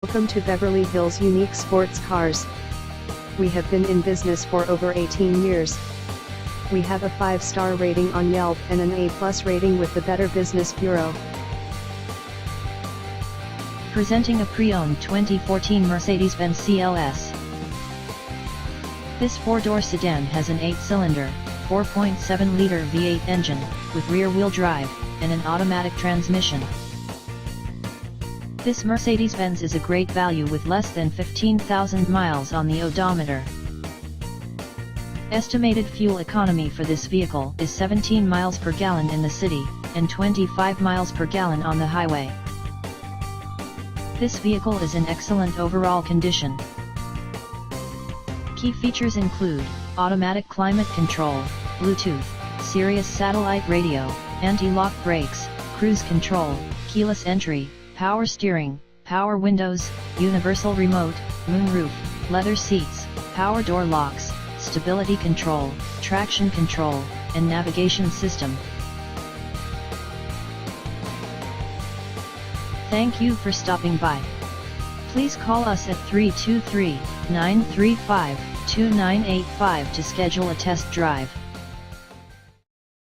Welcome to Beverly Hills Unique Sports Cars. We have been in business for over 18 years. We have a 5-star rating on Yelp and an A+ rating with the Better Business Bureau. Presenting a pre-owned 2014 Mercedes-Benz CLS. This 4-door sedan has an 8-cylinder, 4.7-liter V8 engine, with rear-wheel drive, and an automatic transmission. This Mercedes-Benz is a great value with less than 15,000 miles on the odometer. Estimated fuel economy for this vehicle is 17 miles per gallon in the city, and 25 miles per gallon on the highway. This vehicle is in excellent overall condition. Key features include automatic climate control, Bluetooth, Sirius satellite radio, anti-lock brakes, cruise control, keyless entry, power steering, power windows, universal remote, moonroof, leather seats, power door locks, stability control, traction control, and navigation system. Thank you for stopping by. Please call us at 323-935-2985 to schedule a test drive.